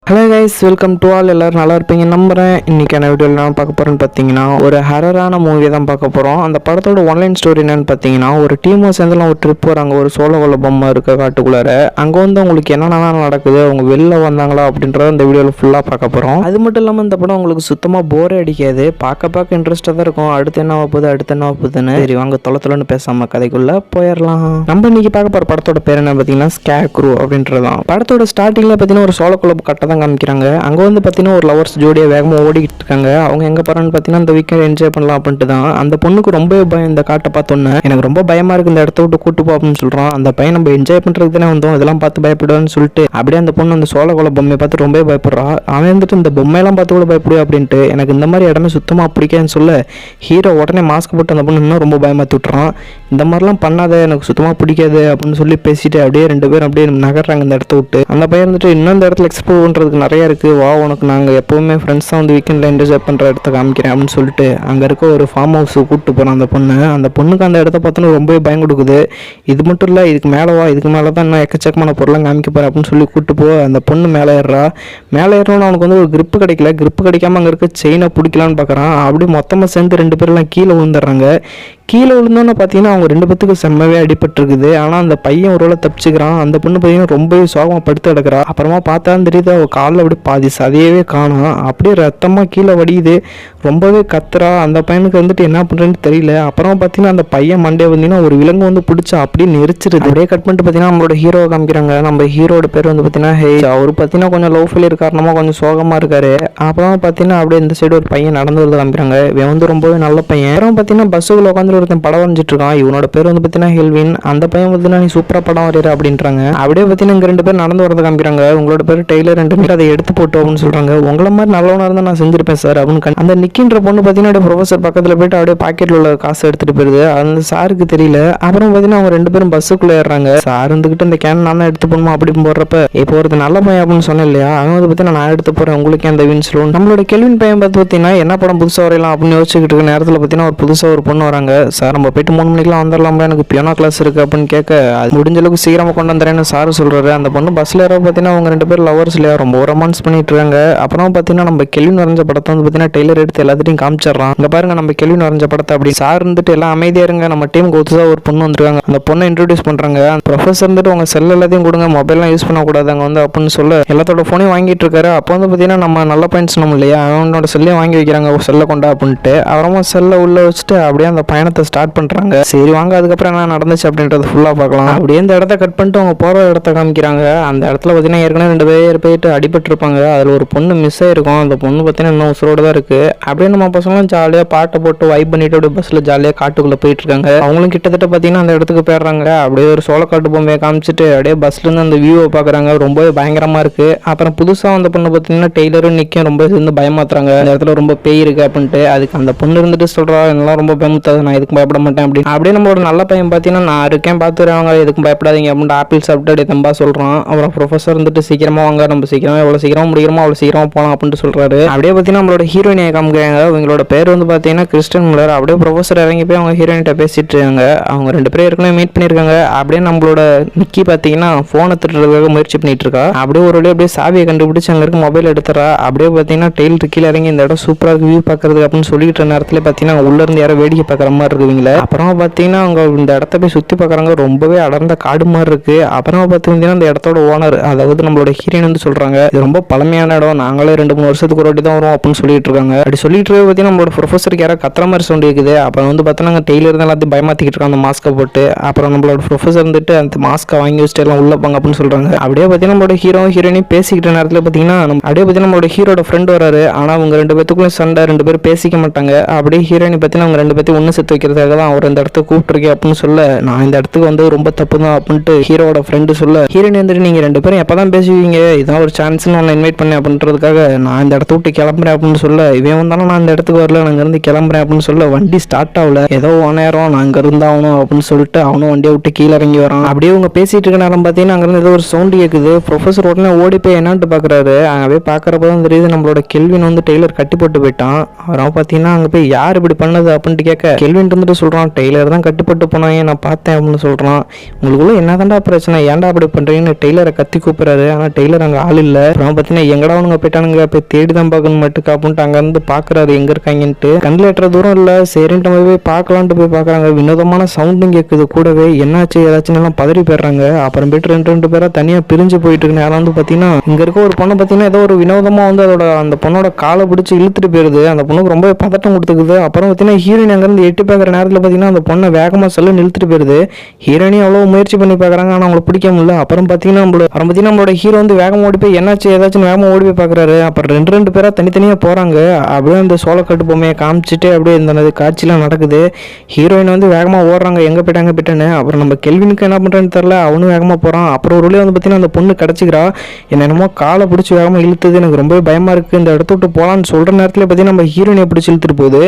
Hello guys, welcome to all. எல்லோரும் நல்லா இருப்பீங்க நம்புகிறேன். இன்றைக்கான வீடியோவில் நான் பார்க்க போகிறேன்னு பார்த்தீங்கன்னா ஒரு ஹரரான மூவி தான் பார்க்க போகிறோம். அந்த படத்தோட ஒன்லைன் ஸ்டோரி என்னென்னு பார்த்தீங்கன்னா, ஒரு டீமை சேர்ந்துலாம் ஒரு ட்ரிப் வராங்க ஒரு சோள பொம்மை இருக்க காட்டுக்குள்ளார. அங்கே வந்து உங்களுக்கு என்னென்ன நடக்குது, அவங்க வெளில வந்தாங்களா அப்படின்றத இந்த வீடியோவில் ஃபுல்லாக பார்க்க போகிறோம். அது மட்டும் இல்லாமல் இந்த படம் உங்களுக்கு சுத்தமாக போரே அடிக்காது, பார்க்க இன்ட்ரெஸ்ட்டாக தான் இருக்கும். அடுத்து என்ன ஆகுதுன்னு சரி வாங்க தொலைன்னு பேசாமல் கதைக்குள்ளே போயிடலாம். நம்ம இன்றைக்கி பார்க்க போகிற படத்தோட பேர் என்ன பார்த்தீங்கன்னா ஸ்கேர் க்ரூ அப்படின்றதான். படத்தோட ஸ்டார்டிங்கில் பார்த்தீங்கன்னா ஒரு சோளக்குள்ள கட்டை காமிக்கிறாங்க. அங்க வந்து பாத்தீங்கன்னா ஒரு லவர்ஸ் ஜோடியா வேகமா ஓடிக்கிட்டு இருக்காங்க. அவங்க எங்க போறான்னு பாத்தீங்கன்னா இந்த வீக்கெண்ட் என்ஜாய் பண்ணலாம் அப்படின்ட்டு தான். அந்த பொண்ணுக்கு ரொம்ப பயம் இந்த காட்டை பார்த்தோன்னே. எனக்கு ரொம்ப பயமா இருக்கு, இந்த இடத்த விட்டு கூட்டு போ அப்படின்னு சொல்றான். அந்த பையன் நம்ம என்ஜாய் பண்றதுக்கு தானே வந்தோம், இதெல்லாம் பார்த்து பயப்படுவான்னு சொல்லிட்டு அப்படியே அந்த பொண்ணு அந்த சோள பொம்மையை பார்த்து ரொம்ப பயப்படுறா. அவன் வந்துட்டு இந்த பொம்மையெல்லாம் பார்த்து கூட பயப்படுவா அப்படின்ட்டு. எனக்கு இந்த மாதிரி இடமே சுத்தமா பிடிக்காதுன்னு சொல்ல ஹீரோ உடனே மாஸ்க் போட்டு அந்த பொண்ணு இன்னும் ரொம்ப பயமாத்தி விட்டுறான். இந்த மாதிரிலாம் பண்ணாத, எனக்கு சுத்தமா பிடிக்காது அப்படின்னு சொல்லி பேசிட்டு அப்படியே ரெண்டு பேரும் அப்படியே நகர்றாங்க இந்த இடத்த விட்டு. அந்த பையன் வந்துட்டு இன்னும் இந்த இடத்துல எக்ஸ்ப்ளோர் பண்றதுக்கு நிறைய இருக்கு, வா உனக்கு நாங்கள் எப்போவுமே ஃப்ரெண்ட்ஸ் தான் வந்து வீக்கெண்டில் என்ஜாய் பண்ணுற இடத்த காமிக்கிறேன் அப்படின்னு சொல்லிட்டு அங்கே இருக்க ஒரு ஃபார்ம் ஹவுஸுக்கு கூப்பிட்டு போகிறான் அந்த பொண்ணு. அந்த பொண்ணுக்கு அந்த இடத்த பார்த்தோன்னா ரொம்பவே பயம் கொடுக்குது. இது மட்டும் இல்லை, இதுக்கு மேலே வா, இதுக்கு மேலே தான் இன்னும் எக்கச்சக்கமான பொருளாக காமிக்க போகிறேன் அப்படின்னு சொல்லி கூப்பிட்டு போ. அந்த பொண்ணு மேலே ஏறுறா. மேலே ஏறணும்னு அவனுக்கு வந்து ஒரு கிரிப்பு கிடைக்கல. கிரிப்பு கிடைக்காம அங்கே இருக்க செயினை பிடிக்கலான்னு பார்க்குறான். அப்படியே மொத்தமாக சேர்ந்து ரெண்டு பேரெல்லாம் கீழே விழுந்துடுறாங்க. கீழே விழுந்தோன்னு பார்த்தீங்கன்னா அவங்க ரெண்டு பேத்துக்கும் செம்மவே அடிபட்டுருக்குது. ஆனால் அந்த பையன் ஒரு வேளை தப்பிச்சுக்கிறான். அந்த பொண்ணு பார்த்தீங்கன்னா ரொம்பவே சோகமாக படுத்து கிடக்குறா. அப்புறமா பார்த்தா தெரியுது அவள் காலில் அப்படி பாதி சதையவே காணும், அப்படியே ரத்தமாக கீழே வடியுது, ரொம்பவே கத்துறா. அந்த பையனுக்கு வந்துட்டு என்ன பண்ணுறேன்னு தெரியல. அப்புறமா பார்த்தீங்கன்னா அந்த பையன் மண்டே வந்தீங்கன்னா ஒரு விலங்கு வந்து பிடிச்சா அப்படியே நெரிச்சிருது. அப்படியே கட் பண்ணிட்டு பார்த்தீங்கன்னா நம்மளோட ஹீரோவை காமிக்கிறாங்க. நம்ம ஹீரோட பேர் வந்து பார்த்தீங்கன்னா அவர் பார்த்தீங்கன்னா கொஞ்சம் லவ் ஃபெயிலியர் காரணமாக கொஞ்சம் சோகமாக இருக்காரு. அப்புறமா பார்த்தீங்கன்னா அப்படியே இந்த சைடு ஒரு பையன் நடந்து வருது காமிக்கிறாங்க. இவன் வந்து ரொம்பவே நல்ல பையன். அப்புறம் பார்த்தீங்கன்னா பஸ்ஸுக்குள்ள உட்காந்து ஒருத்தன் படம் வரைஞ்சிட்டு இருக்கான். இவனோட பேர் வந்து பார்த்தீங்கன்னா ஹெல்வின். அந்த பையன் பார்த்தீங்கன்னா நீ சூப்பராக படம் வரைகிற அப்படின்றாங்க. அப்படியே பார்த்தீங்கன்னா இங்கே ரெண்டு பேர் நடந்து வரது காமிக்கிறாங்க. உங்களோட பேர் டெய்லர், ரெண்டு பேர் அதை எடுத்து போட்டு அப்படின்னு சொல்றாங்க. உங்களை மாதிரி நல்லவனா இருந்தால் நான் செஞ்சிருப்பேன் சார் அப்படின்னு. அந்த நிக்கின்ற பொண்ணு பார்த்தீங்கன்னா ப்ரொஃபஸர் பக்கத்தில் போயிட்டு அப்படியே பாக்கெட்டில் உள்ள காசு எடுத்துட்டு போயிருது. அந்த சாருக்கு தெரியல. அப்புறம் பார்த்தீங்கன்னா அவங்க ரெண்டு பேரும் பஸ்ஸுக்குள்ள ஏறாங்க. சார் இருந்துகிட்டு இந்த கேன் நான் தான் எடுத்து போகணுமா அப்படின்னு போடுறப்ப இப்போ ஒருத்தர் நல்ல பையன் அப்படின்னு சொன்னேன் இல்லையா, அவன் வந்து பார்த்தீங்கன்னா நான் எடுத்து போறேன் உங்களுக்கு அந்த வின் சொல்லுவோம். நம்மளோட கெல்வின் பையன் பார்த்து பார்த்தீங்கன்னா என்ன படம் புதுசாக வரையலாம் அப்படின்னு யோசிச்சுக்கிட்டு இருக்க நேரத்தில் பார்த்தீங்கன்னா ஒரு புதுசாக ஒரு பொண்ணு வராங்க. சார் நம்ம போயிட்டு 3 மணிக்கெல்லாம் வந்துடலாம்ல, எனக்கு பியானோ கிளாஸ் இருக்கு அப்படின்னு கேட்க அது முடிஞ்ச அளவுக்கு சீக்கிரமாக கொண்டு வந்துறேன்னு சார் சொல்றாரு. அந்த பொண்ணு பஸ்ல ஏற பார்த்தீங்கன்னா அவங்க ரெண்டு பேரும் லவர்ஸ் இல்லையா, ரொம்ப ரொமான்ஸ் பண்ணிட்டு இருக்காங்க. அப்புறம் பார்த்தீங்கன்னா நம்ம கெல்வின் வரைஞ்ச படத்தை வந்து பார்த்தீங்கன்னா டெய்லர் எடுத்து எல்லாத்தையும் காமிச்சிடறான். இங்க பாருங்க நம்ம கெல்வின் வரைஞ்ச படத்தை அப்படி. சார் இருந்துட்டு எல்லாம் அமைதியா இருங்க, நம்ம டீமுக்கு ஒத்துதான் ஒரு பொண்ணு வந்துருக்காங்க. அந்த பொண்ணை இன்ட்ரோடியூஸ் பண்றாங்க. ப்ரொஃபஸர் இருந்துட்டு உங்க செல் எல்லாத்தையும் கொடுங்க, மொபைல்லாம் யூஸ் பண்ணக்கூடாது அங்கே வந்து அப்படின்னு சொல்ல எல்லாத்தோட போனையும் வாங்கிட்டு இருக்காரு. அப்போ வந்து பார்த்தீங்கன்னா நம்ம நல்ல பையன் சொன்னோம் இல்லையா, அவனோட செல்லையும் வாங்கி வைக்கிறாங்க, செல்ல கொண்டா அப்படின்ட்டு. அப்புறமா செல்லை உள்ள வச்சுட்டு அப்படியே அந்த பயணத்தை ஸ்டார்ட் பண்றாங்க. சரி வாங்க அதுக்கப்புறம் என்ன நடந்துச்சு அப்படின்றது ஃபுல்லா பார்க்கலாம். அப்படியே இந்த இடத்த கட் பண்ணிட்டு அவங்க போற இடத்த காமிக்கிறாங்க. அந்த இடத்துல பார்த்தீங்கன்னா ஏற்கனவே 2 பேர் போயிட்டு அடிபட்டு இருப்பாங்க. அதில் ஒரு பொண்ணு மிஸ் ஆயிருக்கும். அந்த பொண்ணு பார்த்தீங்கன்னா இன்னும் உசுரோட தான் இருக்கு. அப்படியே நம்ம பசங்களும் ஜாலியாக பாட்டை போட்டு வைப் பண்ணிட்டு அப்படியே பஸ்ல ஜாலியாக காட்டுக்குள்ள போயிட்டு இருக்காங்க. அவங்களும் கிட்டத்தட்ட பார்த்தீங்கன்னா அந்த இடத்துக்கு போயிடுறாங்க. அப்படியே ஒரு சோளக்காட்டு பொம்மையை காமிச்சிட்டு அப்படியே பஸ்ல இருந்து அந்த வியூவை பார்க்குறாங்க. ரொம்பவே பயங்கரமா இருக்கு. அப்புறம் புதுசா அந்த பொண்ணு பார்த்தீங்கன்னா டெய்லரும் நிற்கும் ரொம்ப சேர்ந்து பயமாத்துறாங்க. அந்த இடத்துல ரொம்ப பேய் இருக்கு அப்படின்ட்டு. அதுக்கு அந்த பொண்ணு இருந்துட்டு சொல்றா என்னெல்லாம் ரொம்ப பயமுத்தாது, நான் இதுக்கு பயப்பட மாட்டேன் அப்படின்னு. அப்படியே நம்மளோட நல்ல பையன் பார்த்தீங்கன்னா நான் இருக்கேன் பார்த்துருவாங்க, எதுக்கும் பயப்படாதீங்க அப்படின்ட்டு ஆப்பிள் சாப்பிட்டு அப்படியே தம்பா சொல்றான். அப்புறம் ப்ரொஃபஸர் இருந்துட்டு சீக்கிரமா வாங்க, நம்ம சீக்கிரமா எவ்வளோ சீக்கிரமா முடிக்கிறோமோ அவ்வளோ சீக்கிரமா போகலாம் அப்படின்ட்டு சொல்றாரு. அப்படியே பார்த்தீங்கன்னா நம்மளோட ஹீரோயினை காமிக்கிறாங்க. அவங்களோட பேர் வந்து பார்த்தீங்கன்னா கிறிஸ்டன் முல்லர். அப்படியே ப்ரொஃபஸர் இறங்கி போய் அவங்க ஹீரோயின்கிட்ட பேசிட்டு இருக்காங்க. அவங்க ரெண்டு பேரும் ஏற்கனவே மீட் பண்ணியிருக்காங்க. அப்படியே நம்மளோட நிக்கி பார்த்தீங்கன்னா ஃபோனை திருடுறதுக்காக முயற்சி பண்ணிட்டு இருக்கா. அப்படியே ஒரு வழியாக அப்படியே சாவியை கண்டுபிடிச்சு அங்கே இருக்க மொபைல் எடுத்துறா. அப்படியே பார்த்தீங்கன்னா டெய்லர் கீழே இறங்கி இந்த இடம் சூப்பராக வியூ பார்க்கறது அப்படின்னு சொல்லிட்டு நேரத்தில் பார்த்தீங்கன்னா உள்ள இருந்து யாரோ வேடிக்கை பார்க்குற மாதிரி இருக்குவீங்களே. அப்புறமா பார்த்தீங்கன்னா அவங்க இந்த இடத்த போய் சுற்றி பார்க்குறாங்க. ரொம்பவே அடர்ந்த காடு மாதிரி இருக்கு. அப்புறமா பார்த்தீங்கன்னா அந்த இடத்தோட ஓனர், அதாவது நம்மளோட ஹீரோயின் வந்து சொல்றாங்க இது ரொம்ப பழமையான இடம், நாங்களே 2-3 வருஷத்துக்கு ஒரு வாட்டி தான் வரும் அப்படின்னு சொல்லிட்டு இருக்காங்க. அப்படி சொல்லிட்டு இருக்க பார்த்தீங்கன்னா நம்மளோட ப்ரொஃபஸருக்கு யாரோ கத்துற மாதிரி சவுண்ட் இருக்குது. அப்புறம் வந்து பார்த்தீங்கன்னா டெய்லர் தான் எல்லாத்தையும் பயமாத்திக்கிட்டு இருக்காங்க அந்த மாஸ்கை போட்டு. அப்புறம் நம்மளோட ப்ரொஃபஸர் இருந்துட்டு அந்த மாஸ்கை வாங்கி வச்சுட்டு எல்லாம் உள்ள போங்க அப்படின்னு சொல்றாங்க. அப்படியே பார்த்தீங்கன்னா நம்மளோட ஹீரோ ஹீரோயினையும் பேசிக்கிட்ட நேரத்தில் பார்த்தீங்கன்னா அப்படியே பார்த்தீங்கன்னா நம்மளோட ஹீரோட ஃப்ரெண்ட் வராரு. ஆனால் அவங்க 2 பேத்துக்குள்ள சண்டை, 2 பேரும் பேசிக்க மாட்டாங்க. அப்படியே ஹீரோயினை பார்த்தீங்கன்னா அவங்க 2 பேத்தையும் ஒன்று சேர்த்து வைக்கிறதுக்காக தான் அவர் இந்த இடத்துக்கு கூப்பிட்டுருக்கேன் அப்படின்னு சொல்ல, நான் இந்த இடத்துக்கு வந்து ரொம்ப தப்பு தான் அப்படின்ட்டு ஹீரோட ஃப்ரெண்டு சொல்ல, ஹீரோயின் வந்துட்டு நீங்க 2 பேரும் எப்பதான் பேசுவீங்க, இதான் ஒரு சான்ஸ்னு உன்னை இன்வைட் பண்ணேன் அப்படின்றதுக்காக நான் இந்த இடத்த விட்டு கிளம்புறேன் அப்படின்னு சொல்ல, இவன் வந்தாலும் நான் இந்த இடத்துக்கு வரல, நான் இருந்து கிளம்புறேன் அப்படின்னு சொல்ல வண்டி ஸ்டார்ட் ஆகல. ஏதோ நேரம் நான் அங்க இருந்தாகணும் அப்படின்னு சொல்லிட்டு அவனும் வண்டியை விட்டு கீழே இறங்கி வரான். அப்படியே அவங்க பேசிட்டு இருக்க நேரம் பார்த்தீங்கன்னா அங்கிருந்து ஏதோ ஒரு சவுண்ட் கேட்குது. ப்ரொஃபஸர் உடனே ஓடி போய் என்னான்ட்டு பாக்குறாரு. அங்கே போய் பாக்குறப்ப தான் தெரியுது நம்மளோட கெல்வின் வந்து டெய்லர் கட்டி போட்டு போயிட்டான். அவன் பார்த்தீங்கன்னா அங்கே போய் யார் இப்படி பண்ணது அப்படின்ட்டு கேட்க, கெல்வின் இருந்துட்டு சொல்கிறான், டெய்லர் தான் கட்டுப்பட்டு போனாங்க நான் பார்த்தேன் அப்படின்னு சொல்கிறான். உங்களுக்குள்ள என்னதான்டா பிரச்சனை, ஏன்டா அப்படி பண்ணுறீங்கன்னு டெய்லரை கத்தி கூப்பிட்றாரு. ஆனால் டெய்லர் அங்கே ஆள் இல்லை. அப்புறம் பார்த்தீங்கன்னா எங்கடா அவனுங்க போயிட்டானுங்க, போய் தேடி தான் பார்க்கணும் மட்டுக்கு அப்படின்ட்டு அங்கேருந்து பார்க்குறாரு எங்கே இருக்காங்கன்ட்டு. கண்ணில் எட்டுற தூரம் இல்லை, சரின்ட்டு நம்ம போய் பார்க்கலான்ட்டு போய் பார்க்குறாங்க. வினோதமான சவுண்டும் கேட்குது கூடவே. என்னாச்சு ஏதாச்சும் எல்லாம் பதறி போயிடுறாங்க. அப்புறம் போயிட்டு ரெண்டு பேராக தனியாக பிரிஞ்சு போயிட்டு இருக்கு. நேரம் வந்து பார்த்தீங்கன்னா இங்கே இருக்க ஒரு பொண்ணை பார்த்தீங்கன்னா ஏதோ ஒரு வினோதமாக வந்து அந்த பொண்ணோட காலை பிடிச்சி இழுத்துட்டு போயிருது. அந்த பொண்ணுக்கு ரொம்ப பதட்டம் கொடுத்துக்குது. அப்புறம் பார்த்தீங்கன்னா ஹீரோயின் அங்கேருந்து எட்டி பார்க்குற நேரத்தில் பார்த்தீங்கன்னா அந்த பொண்ணை வேகமாக செல்ல இழுத்துட்டு போயிருது. ஹீரோயினி அவ்வளோ முயற்சி பண்ணி பார்க்குறாங்க, ஆனால் அவங்களை பிடிக்க முடியல. அப்புறம் பார்த்தீங்கன்னா நம்மளோட ஹீரோ வந்து வேகமாக ஓடி போய் என்னாச்சு ஏதாச்சும் வேகமாக ஓடி போய் பார்க்குறாரு. அப்புறம் ரெண்டு பேராக தனித்தனியாக போகிறாங்க. அப்படியே அந்த சோளக்கட்டு பொம்மையை காமிச்சிட்டு அப்படியே இந்த காட்சியெலாம் நடக்குது. ஹீரோயின் வந்து வேகமாக ஓடுறாங்க, எங்கே போயிட்டான்னு. அப்புறம் நம்ம கெல்வினுக்கு என்ன பண்ணுறேன்னு தெரில, அவனும் வேகமாக போகிறான். அப்புறம் ஒரு வழியாக வந்து பார்த்தீங்கன்னா அந்த பொண்ணு கிடச்சிக்கிறா. என்னென்னமோ காலை பிடிச்சி வேகமாக இழுத்துது. எனக்கு ரொம்பவே பயமாக இருக்குது, இந்த இடத்த விட்டு போகலான்னு சொல்கிற நேரத்தில் பார்த்தீங்கன்னா நம்ம ஹீரோயினை பிடிச்சி இழுத்துட்டு போகுது.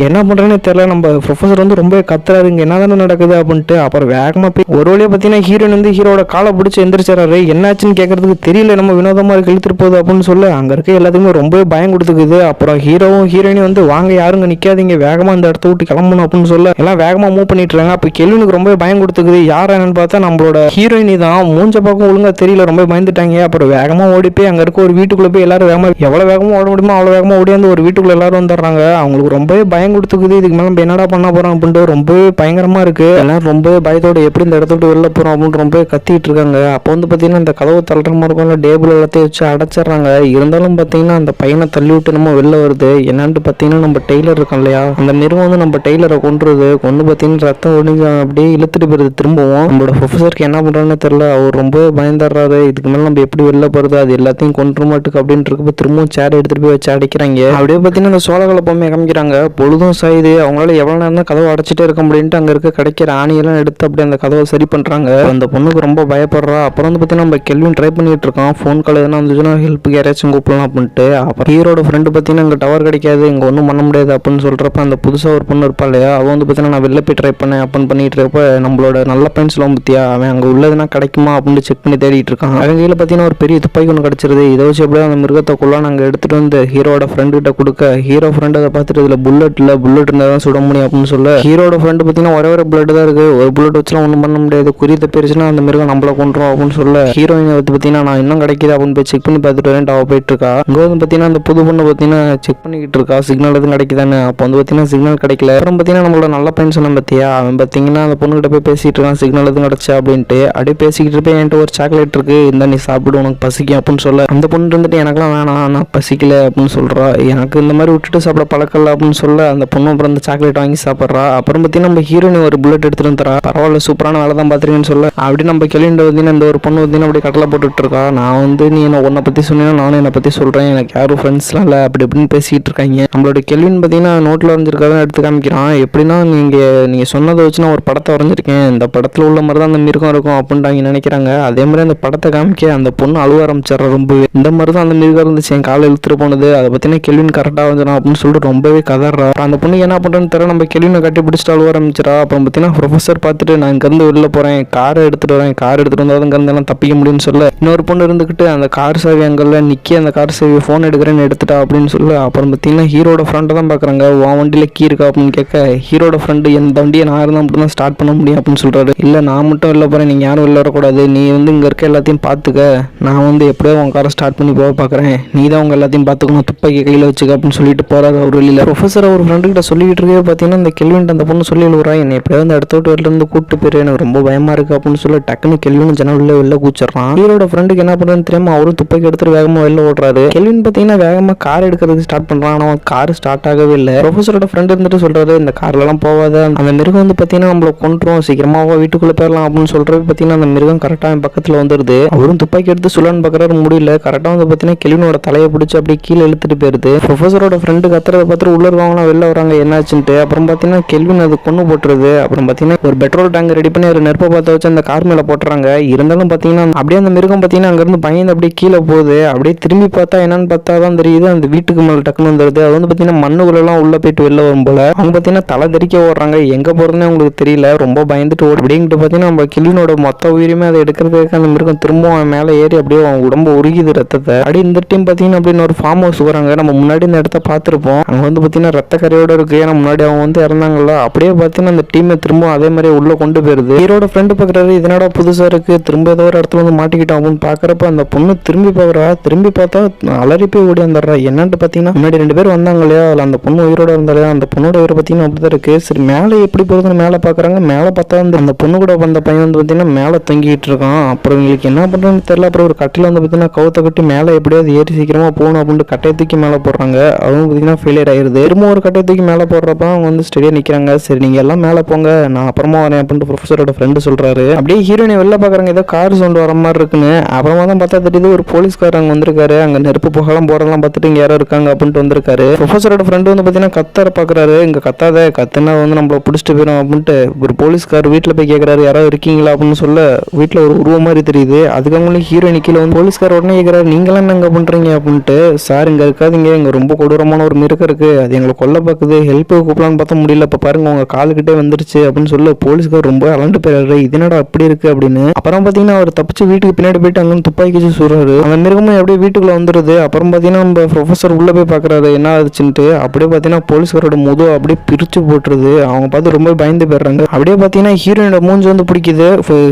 என்ன பண்ணுறேன்னு தெரில. நம்ம ப்ரொஃபஸர் வந்து ரொம்ப கத்துறாரு, இங்கே என்ன தானே நடக்குது அப்படின்ட்டு. அப்புறம் வேகமாக போய் ஒரு வழியாக பார்த்தீங்கன்னா ஹீரோயின் வந்து ஹீரோட காலை பிடிச்சி எந்திரிச்சாரு. என்னாச்சுன்னு கேட்கறதுக்கு தெரியல, நம்ம வினோதமாக இருக்கு இழுத்துட்டு போகுது அப்படின்னு சொல்லி அங்கே இருக்க எல்லாத்துக்குமே ரொம்பவே பயம் கொடுத்துக்குது. அப்புறம் ஹீரோவும் ஹீரோயினும் வந்து வாங்க யாருங்க நிற்காதீங்க, வேகமாக இந்த இடத்த விட்டு கிளம்பணும் அப்படின்னு சொல்ல எல்லாம் வேகமாக மூவ் பண்ணிட்டு இருக்காங்க. அப்போ கெல்வினுக்கு ரொம்ப பயம் கொடுத்துக்குது. யார் என்னன்னு பார்த்தா நம்மளோட ஹீரோயினி தான். மூஞ்ச பக்கம் ஒழுங்கா தெரியல, ரொம்ப பயந்துட்டாங்க. அப்புறம் வேகமாக ஓடி போய் அங்கே இருக்க ஒரு வீட்டுக்குள்ளே போய் எல்லாரும் வேகமாக எவ்வளோ வேகமாக ஓட முடியுமோ அவ்வளோ வேகமாக ஓடியாந்து ஒரு வீட்டுக்குள்ள எல்லாரும் வந்துடுறாங்க. அவங்களுக்கு ரொம்பவே பயம் கொடுத்துக்குது. இதுக்கு மேலே நம்ம என்னடா பண்ண போகிறோம் அப்படின்ட்டு ரொம்பவே பயங்கரமாக இருக்குது. எல்லாரும் ரொம்ப பயத்தோட எப்படி இந்த இடத்த விட்டு வெளில போகிறோம் அப்படின்னு ரொம்ப கத்திட்டு இருக்காங்க. அப்போ வந்து பார்த்தீங்கன்னா இந்த கதவு தள்ளுற மாதிரி இருக்கும், டேபிள் எல்லாத்தையும் வச்சு அடைச்சிடுறாங்க. இருந்தாலும் பார்த்தீங்கன்னா அந்த பையனை தள்ளி விட்டு நம்ம வெளில வருது. என்னன்ட்டு பார்த்தீங்கன்னா நம்ம டெய்லர் இருக்கோம் இல்லையா, அந்த மிருகம் வந்து நம்ம டெய்லரை கொண்டுருது. கொண்டு பார்த்தீங்கன்னா ரத்தம் ஒழுங்கு அப்படியே இழுத்துட்டு போயிருது. திரும்பவும் நம்மளோட ப்ரொஃபஸருக்கு என்ன பண்ணுறான்னு தெரியல, அவர் ரொம்ப பயந்துடுறாரு. இதுக்கு மேலே நம்ம எப்படி வெளில போகிறது, அது எல்லாத்தையும் கொண்டு மாட்டுக்கு அப்படின்னு இருக்கப்போ திரும்பவும் சேர் எடுத்துகிட்டு போய் வச்சு அடைக்கிறாங்க. அப்படியே பார்த்தீங்கன்னா அந்த சோளகளை பொம்மையை காமிக்கிறாங்க. பொழுதும் சாயுது, அவங்களால எவ்வளோ நேரம் தான் கதவை அடைச்சிட்டே இருக்க முடியும்ட்டு அங்கே இருக்க கிடைக்கிற ஆணியெல்லாம் எடுத்து அப்படி அந்த கதவை சரி பண்ணுறாங்க. அந்த பொண்ணுக்கு ரொம்ப பயப்படுறா. அப்புறம் வந்து பார்த்தீங்கன்னா நம்ம கெல்வின் ட்ரை பண்ணிட்டு இருக்கான், ஃபோன் கால் எதனா வந்துச்சுன்னா ஹெல்ப்புக்கு யாராச்சும் கூப்பிடலாம் அப்படின்ட்டு. அப்புறம் ஹீரோட ஃப்ரெண்டு பார்த்தீங்கன்னா இங்கே டவர் கிடைக்காது, இங்கே ஒன்றும் பண்ண முடியாது அப்படின்னு சொல்கிறப்ப அந்த புதுசாக ஒரு பொண்ணு இருப்பா இல்லையா, அவன் வந்து பார்த்தீங்கன்னா நான் வெளில போய் ட்ரை பண்ணேன் அப்படின்னு பண்ணிட்டு இருக்கப்ப நம்மளோட நல்ல பையன் சொல்லுவோம் பத்தியா, அவன் அங்கே உள்ளதுன்னா கிடைக்குமா அப்படின்னு செக் பண்ணி தேடிட்டு இருக்கான். அவங்க கையில் பார்த்தீங்கன்னா ஒரு பெரிய துப்பாக்கி ஒன்று கிடச்சிருது. இதை வச்சு எப்படியோ அந்த மிருகத்தை கொள்ளான்னு அங்கே எடுத்துகிட்டு வந்து ஹீரோட ஃப்ரெண்டு கிட்ட கொடுக்க, ஹீரோ ஃப்ரெண்டு அதை பார்த்துட்டு இதில் புல்லட் இல்லை, புல்லட் இருந்தால் தான் சுட முடியும் அப்படின்னு சொல்ல, ஹீரோட ஃப்ரெண்டு பார்த்தீங்கன்னா ஒரே புல்லட் தான் இருக்குது, ஒரு புல்லட் வச்சுலாம் ஒன்றும் பண்ண முடியாது, குறி தப்பிடுச்சுன்னா அந்த மிருகம் நம்மளை கொண்டுரும் அப்படின்னு சொல்ல, ஹீரோயினை வந்து பார்த்தீங்கன்னா நான் இன்னும் கிடைக்கிது அப்படின்னு போய் செக் பண்ணி பார்த்துட்டு வரேன். அவள் போயிட்டு இருக்கா. இங்கே வந்து பார்த்தீங்கன்னா அந்த புது பொண்ணு பார்த்தீங்கன்னா செக் பண்ணிக்கிட்டு இருக்கா சிக்னல் எதுவும் கிடைக்குதானு. அப்போ வந்து பார்த்தீங்கன்னா சிக்னல் கிடைக்கல. அப்புறம் பார்த்தீங்கன்னா நம்மளோட நல்ல பையன் சொன்ன பார்த்தியா, அவன் பார்த்தீங்கன்னா அந்த பொண்ணுகிட்ட போய் பேசிட்டு இருக்கான் சிக்னல் எதுவும் கிடச்சா அப்படின்ட்டு. அப்படியே பேசிக்கிட்டு இருப்பேன், என்கிட்ட ஒரு சாக்லேட் இருக்கு, இந்த நீ சாப்பிடு உனக்கு பசிக்கும் அப்படின்னு சொல்ல, அந்த பொண்ணு இருந்துட்டு எனக்குலாம் வேணாம் நான் பசிக்கல அப்படின்னு சொல்கிறா. எனக்கு இந்த மாதிரி விட்டுட்டு சாப்பிட பழக்கல அப்படின்னு சொல்ல அந்த பொண்ணு அப்புறம் அந்த சாக்லேட் வாங்கி சாப்பிட்றா. அப்புறம் பார்த்தீங்கன்னா நம்ம ஹீரோயின் ஒரு புல்லட் எடுத்துட்டு வந்துறா. பரவாயில்ல சூப்பரான வேலை தான் பார்த்துருக்கேன்னு சொல்ல, அப்படி நம்ம கிளிண்ட வந்து இந்த ஒரு பொண்ணு வந்து அப்படி கடலை போட்டுட்டு இருக்கா. நான் வந்து நீ என்ன உன்னை பற்றி சொன்னீங்கன்னா நானும் என்னை பற்றி சொல்கிறேன், எனக்கு யாரும் ஃப்ரெண்ட்ஸ்லாம் இல்லை அப்படி இப்படின்னு பேசிகிட்டு இருக்காங்க. நம்மளோட கெல்வின் பார்த்தீங்கன்னா நோட்டில் வரைஞ்சிருக்காதான் எடுத்து காமிக்கிறான். எப்படின்னா நீங்கள் சொன்னதை வச்சு நான் ஒரு படத்தை வரைஞ்சிருக்கேன், இந்த படத்தில் உள்ள மாதிரி தான் அந்த மிருகம் இருக்கும் அப்படின்ட்டு அவங்க நினைக்கிறாங்க. அதே மாதிரி அந்த படத்தை காமிக்க அந்த பொண்ணு அழுவ ஆரம்பிச்சிடறா. ரொம்பவே இந்த மாதிரி தான் அந்த மிருகம் இருந்துச்சு, என் காலை இழுத்துட்டு போனது, அதை பற்றின கெல்வின் கரெக்டாக வந்துடும் அப்படின்னு சொல்லிட்டு ரொம்பவே கதறா. அந்த பொண்ணு என்ன பண்ணுறேன்னு தெரியல, நம்ம கெல்வினை கட்டி பிடிச்சிட்டு அழுவ ஆரம்பிச்சிடா. அப்புறம் பார்த்தீங்கன்னா ப்ரொஃபஸர் பார்த்துட்டு நான் இங்கேருந்து வெளில போகிறேன், காரை எடுத்துகிட்டு வரேன், கார் எடுத்துகிட்டு வந்தால் இங்கேருந்து எல்லாம் தப்பிக்க முடியும்னு சொல்ல, இன்னொரு பொண்ணு இருந்துக்கிட்டு அந்த கார் சாவி அங்கெல்லாம் நிற்கி அந்த கார் சாவி ஃபோன் எடுக்கிறேன்னு எடுத்துட்டா அப்படின்னு சொல்ல, அப்புறம் பார்த்தீங்கன்னா ஹீரோட ஃப்ரெண்டை தான் பார்க்குறாங்க. உன் வண்டியில் கீ இருக்கா அப்படின்னு கேட்க, ஹீரோட ஃப்ரெண்டு எந்த வண்டியை நான் இருந்தால் மட்டும் தான் ஸ்டார்ட் பண்ண முடியும் அப்படின்னு சொல்கிறாரு. இல்லை நான் மட்டும் வெளில போகிறேன், நீங்கள் யாரும் வெளில வரக்கூடாது, நீ வந்து இங்கே இருக்க எல்லாத்தையும் பார்த்துக்க, நான் வந்து எப்படியோ உன் காரை ஸ்டார்ட் பண்ணி போக பார்க்குறேன், நீ தான் உங்கள் எல்லாத்தையும் பார்த்துக்கணும், துப்பாக்கி கையில் வச்சுக்க அப்படின்னு சொல்லிட்டு போகிறாரு அவர் வெளியில். ப்ரொஃபஸர் அவர் ஃப்ரெண்டுக்கிட்ட சொல்லிக்கிட்டு இருக்கே பார்த்தீங்கன்னா இந்த கெல்வின் அந்த பொண்ணு சொல்லி விடுறா, என்னை எப்படியாவது அந்த இடத்த விட்டு வெளிலேருந்து கூப்பிட்டு போயிரு, எனக்கு ரொம்ப பயமாக இருக்குது அப்படின்னு சொல்லி டக்குன்னு கெல்வின் ஜனவரில் வெளில கூச்சிடுறான். ஹீரோட ஃப்ரெண்டுக்கு என்ன பண்ணுறதுன்னு தெரியாமல் அவரும் துப்பாக்கி எடுத்துட்டு வேகமாக வெளில ஓடுறாரு. கெல்வின் பார்த்தீங்கன்னா வேகமாக கார் எடுக்கிறதுக்கு ஸ்டார்ட் பண்ணுறான், ஆனால் கார் ஸ்டார்ட் ஆகவே இல்லை. ப்ரொஃபஸரோட ஃப்ரெண்டு இருந்துட்டு சொல்கிறாரு, இந்த கார்லலாம் போகாத, அந்த மிருகம் வந்து பார்த்தீங்கன்னா நம்மளை கொண்டுரும், சீக்கிரமாக வீட்டுக்குள்ளே போயிடலாம் அப்படின்னு சொல்கிறது. பார்த்தீங்கன்னா அந்த மிருகம் கரெக்டாக என் பக்கத்தில் வந்துடுது. அவரும் துப்பாக்கி எடுத்து சுல்லான்னு பார்க்குறாரு, முடியல. கரெக்டாக வந்து பார்த்தீங்கன்னா கெல்வினோட தலையை பிடிச்சி அப்படியே கீழே இழுத்துட்டு போயிருது. ப்ரொஃபஸரோட ஃப்ரெண்டு கத்துறதை பார்த்துட்டு உள்ள இருக்கவங்களாம் வெளில வராங்க என்னாச்சுன்ட்டு. அப்புறம் பார்த்தீங்கன்னா கெல்வின் அது கொண்டு போட்டுருது. அப்புறம் பார்த்தீங்கன்னா ஒரு பெட்ரோல் டேங்க் ரெடி பண்ணி ஒரு நெருப்பை பார்த்து வச்சு அந்த கார் மேலே போட்டுறாங்க. இருந்தாலும் பார்த்தீங்கன்னா அப்படியே அந்த மிருகம் பார்த்தீங்கன்னா அங்கேருந்து பயந்து அப்படியே கீழே போகுது. அப்படியே திரும்பி பார்த்தா என்னன்னு பார்த்தா தான் தெரியுது அந்த வீட்டுக்கு மேலே டக்குன்னு வந்துடுது. அது வந்து பார்த்தீங்கன்னா மண்ணுக்குள்ளெல்லாம் உள்ளே போயிட்டு வெளில வரும் போல. அவங்க பார்த்தீங்கன்னா தலை தெறிக்க ஓடுறாங்க, எங்கே போகிறதுனே அவங்களுக்கு தெரியல, ரொம்ப பயந்துட்டு ஓடி. அப்படின்ட்டு பார்த்தீங்கன்னா நம்ம கிளினோட மொத்த உயிருமே அதை எடுக்கிறதுக்கு அந்த மிருகம் திரும்ப அவன் மேலே ஏறி அப்படியே அவன் உடம்பு உருகிது ரத்தத்தை. அப்படியே இந்த டைம் பார்த்தீங்கன்னா அப்படின்னு ஒரு ஃபார்ம் ஹவுஸ் வராங்க. நம்ம முன்னாடி இந்த இடத்த பார்த்துருப்போம். அங்கே வந்து பார்த்தீங்கன்னா ரத்த கரையோட இருக்கு. ஏன்னா முன்னாடி அவன் வந்து இறந்தாங்கல்ல, அப்படியே பார்த்தீங்கன்னா அந்த டீமை திரும்ப அதே மாதிரி உள்ள கொண்டு போயிருது. ஹீரோட ஃப்ரெண்டு பார்க்குறாரு, இதனடா புதுசாக இருக்கு, திரும்ப ஏதோ ஒரு இடத்துல வந்து மாட்டிக்கிட்டோம் அப்படின்னு பார்க்குறப்ப அந்த பொண்ணு திரும்பி பார்க்குறா. திரும்பி பார்த்தா அலறி போய் ஓடி வந்துடுறா. என்னன்ட்டு பார்த்தீங்கன்னா முன்னாடி 2 பேர் வந்தாங்க இல்லையா, அதில் அந்த பொண்ணு உயிரோட இருந்தாலையா, அந்த பொண்ணோட உயிரை பார்த்தீங்கன்னா அப்படிதான் இருக்கு. சரி மேலே எப்படி போகுதுன்னு மேலே பார்க்குறாங்க. மேலே பார்த்தா அந்த பொண்ணு கூட வந்த பையன் வந்து பார்த்தீங்கன்னா மேலே தொங்கிட்டு இருக்கான். அப்புறம் இவங்களுக்கு என்ன பண்ணுறதுன்னு தெரியல. அப்புறம் ஒரு கட்டில வந்து பார்த்தீங்கன்னா கவுத்த கட்டி மேலே எப்படியாவது ஏறி சீக்கிரமா போகணும் அப்படின்ட்டு கட்டையை தூக்கி மேலே போடுறாங்க. அதுவும் பார்த்தீங்கன்னா ஃபெயிலியர் ஆயிருது. திரும்ப ஒரு கட்டையை தூக்கி மேலே போடுறப்ப அவங்க வந்து ஸ்டெடியாக நிற்கிறாங்க. சரி நீங்கள் எல்லாம் மேலே போங்க, நான் அப்புறமா வரேன் அப்படின்ட்டு ப்ரொஃபஸரோட ஃப்ரெண்டு சொல்கிறாரு. அப்படியே ஹீரோயினை வெளில பார்க்குறாங்க, ஏதோ கார் சவுண்ட் வர மாதிரி இருக்குன்னு. அப்புறமா தான் பார்த்தா தெரியுது ஒரு போலீஸ்கார் அங்கே வந்திருக்காரு. அங்கே நெருப்பு புகழம் போறதெல்லாம் பார்த்துட்டு இங்கே யாரோ இருக்காங்க அப்படின்ட்டு வந்திருக்காரு. ப்ரொஃபஸரோட ஃப்ரெண்டு வந்து பார்த்தீங்கன்னா கத்தார பார்க்குறாரு. இங்கே கத்தாத, கத்துனா வந்து நம்மள பிடிச்சிட்டு போயிடும் அப்படின்ட்டு ஒரு போலீஸ்கார் வீட்டில் போய் கேட்குறாரு, யாராவது இருக்கீங்களா அப்படின்னு சொல்ல வீட்டில் ஒரு உருவம் மாதிரி தெரியுது. அதுக்கு ஹீரோயின் கீழே வந்து போலீஸ்கார் உடனே கேட்குறாரு, நீங்களாம் என்ன பண்ணுறீங்க அப்படின்ட்டு. சார் இங்கே இருக்காதீங்க, இங்கே ரொம்ப கொடூரமான ஒரு மிருகம் இருக்குது, அது எங்களை கொல்ல பார்க்குது, ஹெல்ப் கூப்பிடலான்னு பார்த்தா முடியல, இப்போ பாருங்க உங்கள் காலுக்கிட்டே வந்துருச்சு அப்படின்னு சொல்ல போலீஸ்கார் ரொம்ப அலண்டு போயிடுறாரு. இதனடா அப்படி இருக்கு அப்படின்னு. அப்புறம் பார்த்தீங்கன்னா அவர் தப்பிச்சு வீட்டுக்கு பின்னாடி போயிட்டு அங்கே துப்பாக்கி வச்சு சொல்றாரு. அந்த மிருகமும் அப்படியே வீட்டுக்குள்ள வந்துருது. அப்புறம் பார்த்தீங்கன்னா நம்ம ப்ரொஃபஸர் உள்ள போய் பார்க்குறாரு என்ன ஆச்சுன்ட்டு. அப்படியே பார்த்தீங்கன்னா போலீஸ்காரோட முதுகு அப்படியே பிரிச்சு போட்டுருது. அவங்க பார்த்து ரொம்ப பயந்து போயிடுறாங்க. அப்படியே பார்த்தீங்கன்னா ஹீரோயினோட மூஞ்சி வந்து பிடிக்குது.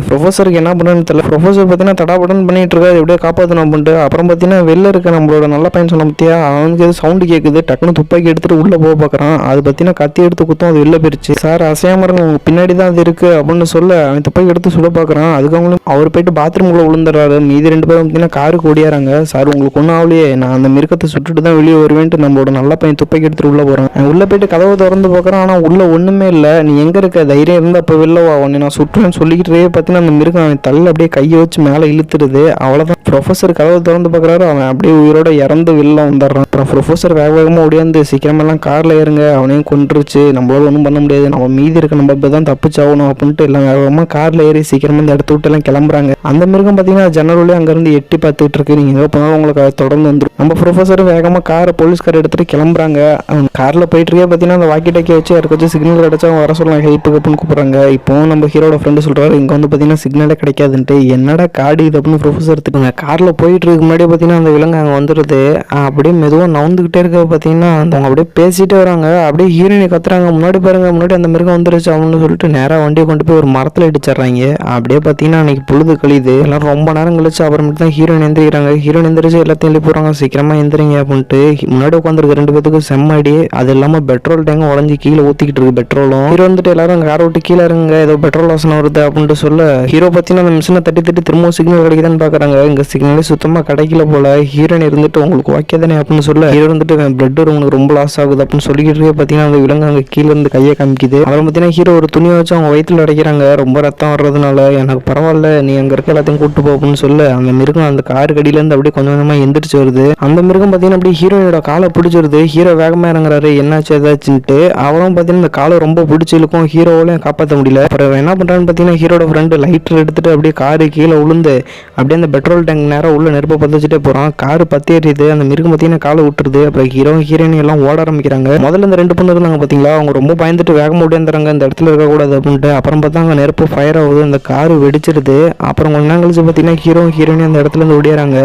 ப்ரொஃபஸருக்கு என்ன பண்ணுன்னு தெரியல. ப்ரொஃபஸர் பார்த்தீங்கன்னா தடாபடன் பண்ணிட்டு இருக்காரு, எப்படியே காப்பாற்றணும் அப்படின்ட்டு. அப்புறம் பார்த்தீங்கன்னா வெளில இருக்க நம்மளோட நல்ல பையன் சொன்ன பத்தியா, அவனுக்கு எது சவுண்டு கேட்குது. டக்குன்னு துப்பாக்கி எடுத்துட்டு உள்ள போக பார்க்குறான். அது பார்த்தீங்கன்னா கத்தி எடுத்து குத்தும், அது வெளில போயிருச்சு. சார் அசையாம இருங்க, உங்க பின்னாடி தான் அது இருக்கு அப்படின்னு சொல்ல அவன் துப்பாக்கி எடுத்து சுட பார்க்குறான். அதுக்கு அவங்களும் அவர் போயிட்டு பாத்ரூம்குள்ள விழுந்துடுறாரு. மீதி 2 பேரும் பார்த்தீங்கன்னா காருக்கு ஓடியாராங்க. சார் உங்களுக்கு ஒன்றும் ஆகலையே, நான் அந்த மிருகத்தை சுட்டுட்டு தான் வெளியே வருவேன்ட்டு நம்மளோட நல்ல பையன் துப்பாக்கி எடுத்துட்டு உள்ள போறான். உள்ள போயிட்டு கதவை திறந்து பார்க்குறான். ஆனால் உள்ள ஒண்ணுமே இல்லை. நீ எங்க இருக்க, தைரியம் இருந்தா அப்போ வெளில வா, உன்னை நான் சுட்டுவேன்னு சொல்லிக்கிட்டே பார்த்தீங்கன்னா அந்த மிருகம் அவன் தள்ள அப்படியே கையை வச்சு மேலே இழுத்துடுது. அவ்வளோதான். ப்ரொஃபஸர் கதவை திறந்து பார்க்குறாரு. அவன் அப்படியே உயிரோட இறந்து வெளில வந்துடுறான். அப்புறம் ப்ரொஃபஸர் வேக வேகமாக ஓடியாந்து சீக்கிரமெல்லாம் காரில் ஏறுங்க, அவனையும் கொண்டுருச்சு, நம்மளால ஒன்றும் பண்ண முடியாது, நம்ம மீதி இருக்க நம்ம இப்போ தான் தப்பிச்சாகணும் அப்படின்ட்டு எல்லாம் வேகமாக காரில் ஏறி சீக்கிரமாக இந்த இடத்த விட்டு எல்லாம் கிளம்புறாங்க. அந்த மிருகம் பார்த்தீங்கன்னா ஜன்னல் அங்கேருந்து எட்டி பார்த்துட்டு இருக்கு. நீங்கள் எங்கே போனாலும் உங்களுக்கு அதை தொடர்ந்து வந்துடும். நம்ம ப்ரொஃபஸர் வேகமாக காரை போலீஸ்கார் எடுத்துட்டு கிளம்புறாங்க. அவங்க காரில் போயிட்டு இருக்கே பார்த்தீங்கன்னா அந்த வாக்கி டாக்கி வச்சு யாருக்காச்சும் சிக்னல் கிடைச்சா அவங்க வர சொல்லலாம், ஹெல்ப்புக்கு அப்படின்னு கூப்பிட்றாங்க. இப்போ நம்ம ஹீரோட ஃப்ரெண்டு சொல்கிறாரு, இங்கே வந்து பார்த்தீங்கன்னா சிக்னலே கிடைக்காதுன்ட்டு. என்னடா காடி இது அப்படின்னு ப்ரொஃபஸர் எடுத்துக்கோங்க. காரில் போயிட்டு இருக்கு முன்னாடி பார்த்தீங்கன்னா அந்த விலங்கு அங்கே வந்துடுது. அப்படியே மெதுவாக நவுந்துக்கிட்டே இருக்க பார்த்தீங்கன்னா அவங்க அப்படியே பேசிகிட்டே வராங்க. அப்படியே ஹீரோயினை கத்துறாங்க, முன்னாடி பாருங்க, முன்னாடி அந்த மிருகம் வந்துருச்சு அப்படின்னு சொல்லிட்டு நேராக வண்டியை கொண்டு போய் ஒரு மரத்தில் இடிச்சிடுறாங்க. அப்படியே பார்த்தீங்கன்னா அன்னைக்கு பொழுது கழியுது. எல்லாம் ரொம்ப நேரம் கழிச்சு அப்புறமேட்டு தான் ஹீரோயின் எந்திரிக்கிறாங்க. ஹீரோயின் எந்திரிச்சு எல்லாத்தையும் எழுப்பி போகிறாங்க, சீக்கிரமா எந்திரிங்க அப்படின்ட்டு. முன்னாடி உட்காந்துருக்கு 2 பேத்துக்கும் செம்மடி. அது இல்லாமல் பெட்ரோல் டேங்கும் உடஞ்சி கீழே ஊற்றிக்கிட்டு இருக்கு பெட்ரோலும். ஹீரோ வந்துட்டு எல்லாரும் காரை விட்டு கீழே இருங்க, ஏதோ பெட்ரோல் வாசனை வருது அப்படின்ட்டு சொல்ல ஹீரோ பார்த்தீங்கன்னா அந்த மிஷினை தட்டி தட்டி திரும்ப சிக்னல் கிடைக்குதான்னு பார்க்குறாங்க. இங்கே சிக்னலே சுத்தமாக கிடைக்கல போல. ஹீரோயின் இருந்துட்டு உங்களுக்கு ஓகே தானே அப்படின்னு சொல்ல ஹீரோ வந்துட்டு பிளட் உங்களுக்கு ரொம்ப லாஸ் ஆகுது அப்படின்னு சொல்லிக்கிட்டு பார்த்தீங்கன்னா அந்த விலங்கு அங்கே கீழே இருந்து கையை காமிக்குது. அப்புறம் பார்த்தீங்கன்னா ஹீரோ ஒரு துணியை வச்சு அவங்க வயிற்றுல அடைக்கிறாங்க. ரொம்ப ரத்தம் வர்றதுனால எனக்கு பரவாயில்ல, நீ அங்கே இருக்க எல்லாத்தையும் கூட்டு போ அப்படின்னு சொல்ல அந்த மிருகம் அந்த கார் கடியிலேருந்து அப்படியே கொஞ்சம் கொஞ்சமாக எந்திரிச்சு வருது. அந்த மிருகம் பார்த்தீங்கன்னா அப்படியே ஹீரோயோட காலை பிடிச்சிருது. ஹீரோ வேகமாக இறங்குறாரு, என்னாச்சு ஏதாச்சுன்ட்டு. அவரும் பார்த்தீங்கன்னா இந்த காலை ரொம்ப பிடிச்சி இருக்கும், ஹீரோவாலையும் காப்பாற்ற முடியல. அப்புறம் என்ன பண்ணுறான்னு பார்த்தீங்கன்னா ஹீரோட ஃப்ரெண்டு லைட்டர் எடுத்துட்டு அப்படியே காரு கீழே விழுந்து அப்படியே அந்த பெட்ரோல் டேங்க் நேரம் உள்ள நெருப்பை பற்ற வச்சுட்டே போகிறான். காரு பற்றி எறியுது. அந்த மிருகம் பார்த்தீங்கன்னா காலை விட்டுருது. அப்புறம் ஹீரோ ஹீரோயின் எல்லாம் ஓட ஆரம்பிக்கிறாங்க. முதல்ல இந்த 2 பொண்ணு இருந்தாங்க பார்த்தீங்களா, அவங்க ரொம்ப பயந்துட்டு வேகமாக ஓடியாந்துறாங்க, இந்த இடத்துல இருக்கக்கூடாது அப்படின்ட்டு. அப்புறம் பார்த்தா அங்கே நெருப்பு ஃபயர் ஆகுது, அந்த காரு வெடிச்சிருது. அப்புறம் கொஞ்ச நேரம் கழிச்சு பார்த்தீங்கன்னா ஹீரோ ஹீரோயின் அந்த இடத்துல இருந்து ஓடியாராங்க.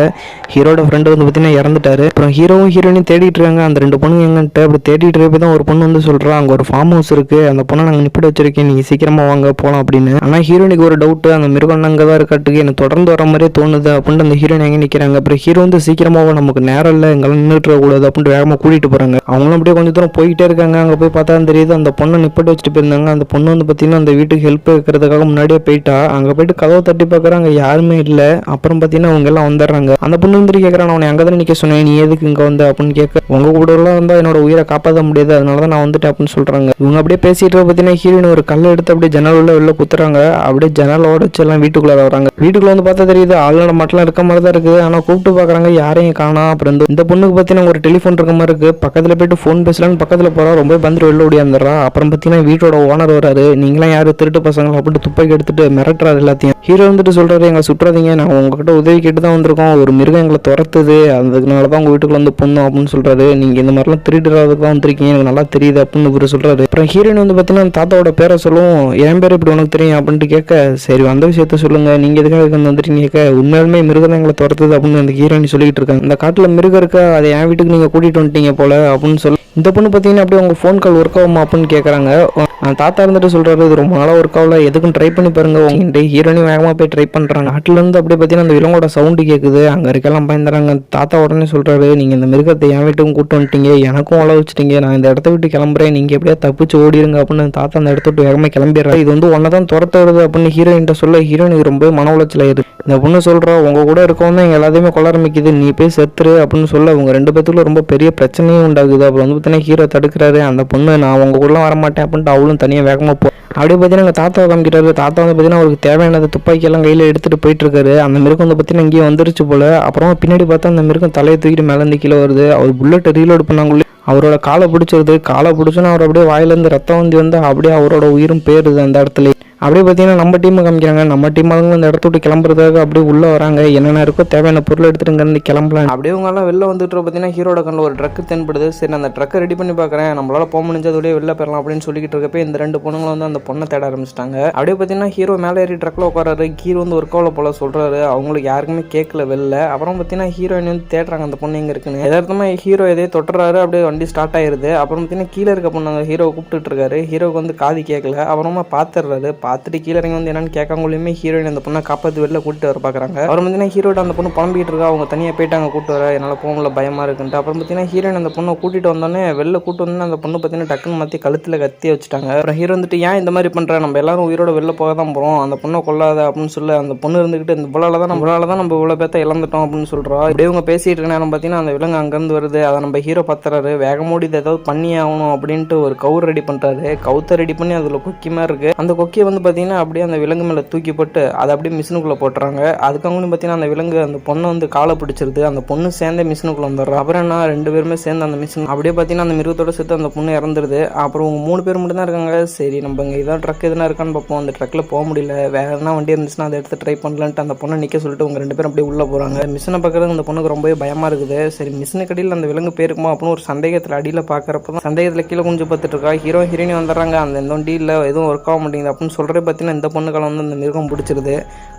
ஹீரோட ஃப்ரெண்டு வந்து பார்த்தீங்கன்னா இறந்துட்டாரு. அப்புறம் ஹீரோவும் ஹீரோயினையும் தேடிட்டு இருக்காங்க. அந்த 2 பொண்ணு எங்கன்ட்டு அப்படி தேடிட்டு இருப்ப தான் ஒரு பொண்ணு வந்து சொல்கிறா, அங்கே ஒரு ஃபார்ம் ஹவுஸ் இருக்கு, அந்த பொண்ணை நாங்கள் நிப்பிட்டு வச்சிருக்கேன், நீங்கள் சீக்கிரமாக வாங்க போகலாம் அப்படின்னு. ஆனால் ஹீரோயினுக்கு ஒரு டவுட்டு, அந்த மிருகம் அங்கே தான் இருக்காட்டுக்கு எனக்கு தொடர்ந்து வர மாதிரியே தோணுது அப்படின்ட்டு அந்த ஹீரோயின் எங்கே நிற்கிறாங்க. அப்புறம் ஹீரோ வந்து சீக்கிரமாக நமக்கு நேரம் இல்லை, எங்கெல்லாம் நின்றுட்டு இருக்கக்கூடாது அப்படின்ட்டு வேகமாக கூட்டிகிட்டு போகிறாங்க. அவங்களும் அப்படியே கொஞ்சம் தூரம் போயிட்டே இருக்காங்க. அங்கே போய் பார்த்தா தெரியுது அந்த பொண்ணை நிப்பட்டு வச்சுட்டு போயிருந்தாங்க. அந்த பொண்ணு வந்து பார்த்தீங்கன்னா அந்த வீட்டுக்கு ஹெல்ப் வைக்கிறதுக்காக முன்னாடியே போயிட்டா. அங்கே போயிட்டு கதவை தட்டி பார்க்குறாங்க, யாருமே இல்லை. அப்புறம் பார்த்தீங்கன்னா அவங்க எல்லாம் வந்துடுறாங்க. அந்த பொண்ணு வந்து கேட்குறான், அவனை அங்கே தானே நிற்க சொன்னேன், நீ எதுக்கு இங்கே வந்த அப்படின்னு கேட்க, உங்கள் கூட எல்லாம் வந்தால் என்னோட உயிரை காப்பாற்ற முடியாது, அதனால தான் நான் வந்துட்டேன் அப்படின்னு சொல்கிறாங்க. இவங்க அப்படியே பேசிட்டு பார்த்தீங்கன்னா ஹீரோயின் ஒரு கல்லை எடுத்து அப்படியே ஜன்னல் உள்ள வெளில குத்துறாங்க. அப்படியே ஜன்னலோட வச்சு எல்லாம் வீட்டுக்குள்ளே வராங்க. வீட்டுக்குள்ள வந்து பார்த்தா தெரியுது ஆளுநர் மட்டும் இருக்க மாதிரி தான் இருக்குது. ஆனால் கூப்பிட்டு பார்க்குறாங்க, யாரையும் காணா. அப்புறம் இந்த பொண்ணுக்கு பார்த்தீங்கன்னா ஒரு டெலிஃபோன் இருக்க மாதிரி இருக்குது. பக்கத்தில் போயிட்டு ஃபோன் பேசலான்னு பக்கத்தில் போகிறா, ரொம்ப பந்து வெளில ஓடியாந்துடுறா. அப்புறம் பார்த்தீங்கன்னா வீட்டோட ஓனர் வராரு, நீங்களாம் யாரு திருட்டு பசங்களா அப்படின்ட்டு துப்பாக்கி எடுத்துட்டு மிரட்டுறாரு எல்லாத்தையும். ஹீரோ வந்துட்டு சொல்கிறாரு, எங்களை சுட்டுறாதீங்க, நாங்கள் உங்ககிட்ட உதவி கேட்டு தான் வந்திருக்கோம், ஒரு மிருகம் எங்களை துரத்துது, அதுக்குனால தான் உங்கள் வீட்டுக்குள்ள வந்து பொண்ணோம் அப்படின்னு சொல்கிறாரு. நீங்கள் இந்த மாதிரிலாம் திருடுறதுக்கு தான் வந்திருக்கீங்க, எனக்கு நல்லா தெரியுது அப்படின்னு இவர் சொல்கிறாரு. அப்புறம் ஹீரோயின் வந்து பார்த்தீங்கன்னா தாத்தாவோட பேரை சொல்லுவோம், என் பேர் இப்படி உனக்கு தெரியும் அப்படின்ட்டு கேட்க, சரி வந்த விஷயத்த சொல்லுங்கள், நீங்கள் எதுக்காக வந்துட்டு கேட்க, உண்மையாலுமே மிருகம் எங்களை துரத்துது அப்படின்னு அந்த ஹீரோயின் சொல்லிட்டு இருக்காங்க. இந்த காட்டில் மிருகம் இருக்கா, அதை என் வீட்டுக்கு நீங்கள் கூட்டிகிட்டு வந்துட்டீங்க போல அப்படின்னு சொல்லி இந்த பொண்ணு பார்த்தீங்கன்னா அப்படியே உங்கள் ஃபோன் கால் ஒர்க் ஆகுமா அப்படின்னு கேட்குறாங்க. தாத்தா இருந்துட்டு சொல்கிறாரு, இது ரொம்ப நாளாக ஒர்க் ஆகல, எதுக்கும் ட்ரை பண்ணி பாருங்க. உங்கள்கிட்ட ஹீரோனையும் வேகமாக போய் ட்ரை பண்ணுறாங்க. நாட்டிலேருந்து அப்படியே பார்த்தீங்கன்னா அந்த விலங்கோட சவுண்டு கேட்குது. அங்கே இருக்கலாம் பயந்துறாங்க. தாத்தா உடனே சொல்கிறாரு, நீங்கள் இந்த மிருகத்தை என் வீட்டுக்கும் கூட்டு வந்துட்டீங்க, எனக்கும் உழ வச்சுட்டீங்க, நான் இந்த இடத்த விட்டு கிளம்புறேன், நீங்கள் எப்படியா தப்பிச்சு ஓடிடுங்க அப்படின்னு தாத்தா அந்த இடத்த விட்டு வேகமாக கிளம்பிடுறாரு. இது வந்து ஒன்றை தான் துரத்த வருது அப்படின்னு ஹீரோயின்ட்ட சொல்ல ஹீரோயினுக்கு ரொம்ப மன உளைச்சல் ஆயிடுது. இந்த பொண்ணு சொல்கிறா, உங்கள் கூட இருக்கவும் தான் எங்கள் எல்லாத்தையுமே கொள்ள ஆரம்பிக்குது, நீ போய் செத்துரு அப்படின்னு சொல்ல அவங்க 2 பேத்துக்குள்ள ரொம்ப பெரிய பிரச்சனையும் உண்டாகுது. அப்புறம் வந்து பார்த்தீங்கன்னா ஹீரோ தடுக்கிறாரு. அந்த பொண்ணு நான் உங்க கூட வரமாட்டேன் அப்படின்ட்டு அவளும் தனியாக வேகமாக அப்படியே பார்த்தீங்கன்னா எங்கள் தாத்தா காமிக்கிறாரு. தாத்தா வந்து பார்த்தீங்கன்னா அவருக்கு தேவையானது துப்பாக்கி எல்லாம் கையில் எடுத்துகிட்டு போயிட்டு இருக்காரு. அந்த மிருகம் வந்து பார்த்தீங்கன்னா இங்கேயே வந்துருச்சு போல. அப்புறமா பின்னாடி பார்த்தா அந்த மிருகம் தலையை தூக்கிட்டு மேலேருந்து கீழே வருது. அவர் புல்லட் ரீலோட் பண்ணாங்களே, அவரோட காலை பிடிச்சிருது. காலை பிடிச்சோன்னா அவர் அப்படியே வாயிலேருந்து ரத்தம் வந்து அப்படியே அவரோட உயிரும் போயிருது அந்த இடத்துல. அப்படியே பார்த்தீங்கன்னா நம்ம டீமை காமிக்கிறாங்க. நம்ம டீம் ஆளுங்க அந்த இடத்த விட்டு கிளம்புறதுக்காக அப்படியே உள்ளே வராங்க. என்னென்ன இருக்கோ தேவையான பொருள் எடுத்துட்டு கிளம்பலாம். அப்படியே இவங்கெல்லாம் வெளில வந்துட்டு பார்த்தீங்கன்னா ஹீரோட கண்ணில் ஒரு ட்ரக் தென்படுது. சரி அந்த ட்ரக்கை ரெடி பண்ணி பார்க்குறேன், நம்மளால போக முடிஞ்சதோடய வெளில போயிடலாம் அப்படின்னு சொல்லிக்கிட்டு இருக்கப்போ இந்த 2 பொண்ணுங்களும் வந்து அந்த பொண்ணை தேட ஆரம்பிச்சிட்டாங்க. அப்படியே பார்த்தீங்கன்னா ஹீரோ மேலே ஏறி ட்ரக்கில் உட்காராரு. ஹீரோ வந்து ஒரு கோவில் போல சொல்கிறாரு. அவங்களுக்கு யாருக்குமே கேட்கல வெளில. அப்புறம் பார்த்தீங்கன்னா ஹீரோயின் வந்து தேடுறாங்க அந்த பொண்ணு எங்கே இருக்குன்னு. எதார்த்தமாக ஹீரோ எதையே தொட்டுறாரு. அப்படியே வண்டி ஸ்டார்ட் ஆயிருது. அப்புறம் பார்த்தீங்கன்னா கீழே இருக்க பொண்ணு அந்த ஹீரோவை கூப்பிட்டு இருக்காரு. ஹீரோவுக்கு வந்து காது கேட்கல. அப்புறமா பார்த்துடுறாரு. பார்த்துட்டு கீழே இறங்கி வந்து என்னன்னு கேட்காமலுமே ஹீரோயின் அந்த பொண்ணை காப்பாற்றி வெளில கூப்பிட்டு வர பார்க்குறாங்க. அப்புறம் பார்த்தீங்கன்னா ஹீரோட அந்த பொண்ணு புலம்பிக்கிட்டு இருக்கா. அவங்க தனியாக போயிட்டாங்க கூப்பிட்டு வர, என்னால் போகல பயமாக இருக்குன்ட்டு. அப்புறம் பார்த்தீங்கன்னா ஹீரோயின் அந்த பொண்ணை கூட்டிகிட்டு வந்தோடனே வெளில கூப்பிட்டு வந்தோன்னே அந்த பொண்ணு பார்த்தீங்கன்னா டக்குன்னு மாற்றி கழுத்தில் கத்தி வச்சுட்டாங்க. அப்புறம் ஹீரோ வந்துட்டு ஏன் இந்த மாதிரி பண்ணுற, நம்ம எல்லாரும் உயிரோட வெளில போக தான் போகிறோம், அந்த பொண்ணை கொள்ளாத அப்படின்னு சொல்ல அந்த பொண்ணு இருந்துக்கிட்டு இந்த பொருளால் தான் நம்ம இவ்வளோ பேர்த்த இழந்துட்டோம் அப்படின்னு சொல்கிறோம். இப்படியே இவங்க பேசிகிட்டு இருக்க நேரம் பார்த்தீங்கன்னா அந்த விலங்கு அங்கேருந்து வருது. அதை நம்ம ஹீரோ பார்த்துறாரு. வேகமோடி இதை ஏதாவது பண்ணி ஆகணும் அப்படின்ட்டு ஒரு கவுர் ரெடி பண்ணுறாரு. கவுத்தை ரெடி பண்ணி அதில் கொக்கி மாதிரி இருக்குது. அந்த கொக்கியை வந்து பார்த்தீங்கன்னா அப்படியே அந்த விலங்கு மேலே தூக்கி போட்டு அதை அப்படியே மிஷினுக்குள்ளே போட்டுறாங்க. அதுக்கவங்களும் பார்த்தீங்கன்னா அந்த விலங்கு அந்த பொண்ணை வந்து காலை பிடிச்சிருது. அந்த பொண்ணு சேர்ந்த மிஷினுக்குள்ளே வந்துடுறோம். அப்புறம் என்ன 2 பேருமே சேர்ந்து அந்த மிஷின் அப்படியே பார்த்தீங்கன்னா அந்த மிருகத்தோட சேர்த்து அந்த பொண்ணு இறந்துருது. அப்புறம் 3 பேர் மட்டும் தான் இருக்காங்க. சரி நம்ம இங்கே இதான் ட்ரக் எதுனா இருக்கான்னு பார்ப்போம். அந்த ட்ரக்கில் போக முடியல, வேற எதனா வண்டி இருந்துச்சுன்னா அதை எடுத்து ட்ரை பண்ணலான்ட்டு அந்த பொண்ணை நிற்க சொல்லிட்டு அவங்க 2 பேரும் அப்படியே உள்ளே போகிறாங்க. மிஷினை பார்க்குறது அந்த பொண்ணுக்கு ரொம்பவே பயமாக இருக்குது. சரி மிஷினுக்கு அடியில் அந்த விலங்கு போயிருக்குமா அப்படின்னு ஒரு சந்தேகத்தில் அடியில் பார்க்குறப்ப தான் சந்தேகத்தில் கீழே கொஞ்சம் பார்த்துட்டு இருக்கா. ஹீரோயினி வந்துடுறாங்க. அந்த எந்த வண்டியில் எதுவும் ஒர்க் ஆக மாட்டேங்குது அப்படின்னு சொல்கிறே பார்த்தீங்கன்னா இந்த பொண்ணுக்கால வந்து அந்த மிருகம் பிடிச்சிருது.